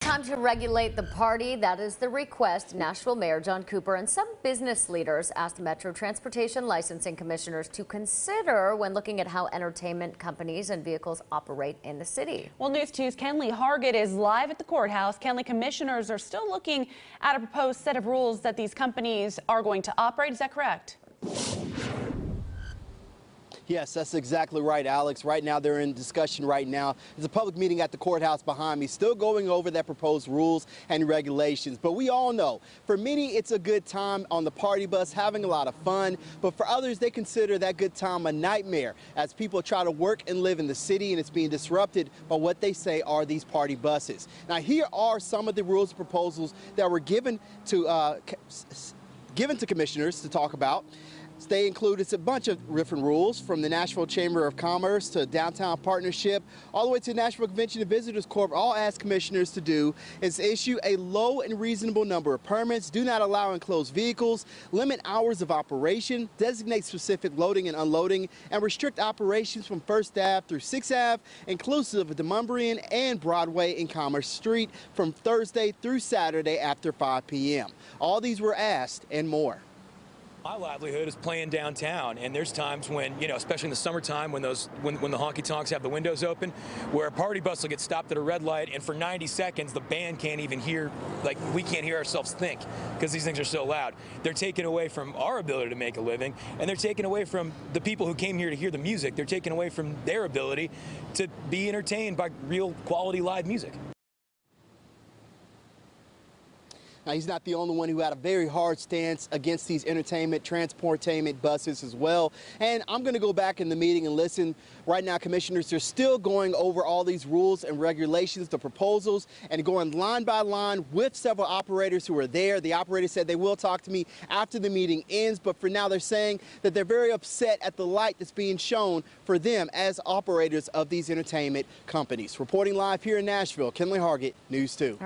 Time to regulate the party. That is the request. Nashville Mayor John Cooper and some business leaders asked Metro Transportation licensing commissioners to consider when looking at how entertainment companies and vehicles operate in the city. Well, News 2's Kenley Hargett is live at the courthouse. Kenley, commissioners are still looking at a proposed set of rules that these companies are going to operate. Is that correct? Yes, that's exactly right, Alex. Right now, they're in discussion right now. There's a public meeting at the courthouse behind me, still going over that proposed rules and regulations. But we all know, for many, it's a good time on the party bus, having a lot of fun. But for others, they consider that good time a nightmare as people try to work and live in the city, and it's being disrupted by what they say are these party buses. Now, here are some of the rules and proposals that were given to commissioners to talk about. They include a bunch of different rules, from the Nashville Chamber of Commerce to Downtown Partnership, all the way to the Nashville Convention and Visitors Corp. All ask commissioners to do is issue a low and reasonable number of permits, do not allow enclosed vehicles, limit hours of operation, designate specific loading and unloading, and restrict operations from 1st Ave through 6th Ave, inclusive of Demonbreun and Broadway and Commerce Street, from Thursday through Saturday after 5 p.m. All these were asked and more. My livelihood is playing downtown, and there's times when, especially in the summertime when the honky-tonks have the windows open, where a party bus will get stopped at a red light, and for 90 seconds the band can't even hear, we can't hear ourselves think because these things are so loud. They're taken away from our ability to make a living, and they're taken away from the people who came here to hear the music. They're taken away from their ability to be entertained by real quality live music. Now, he's not the only one who had a very hard stance against these transportainment buses as well. And I'm going to go back in the meeting and listen. Right now, commissioners are still going over all these rules and regulations, the proposals, and going line by line with several operators who are there. The operators said they will talk to me after the meeting ends, but for now they're saying that they're very upset at the light that's being shown for them as operators of these entertainment companies. Reporting live here in Nashville, Kenley Hargett, News 2.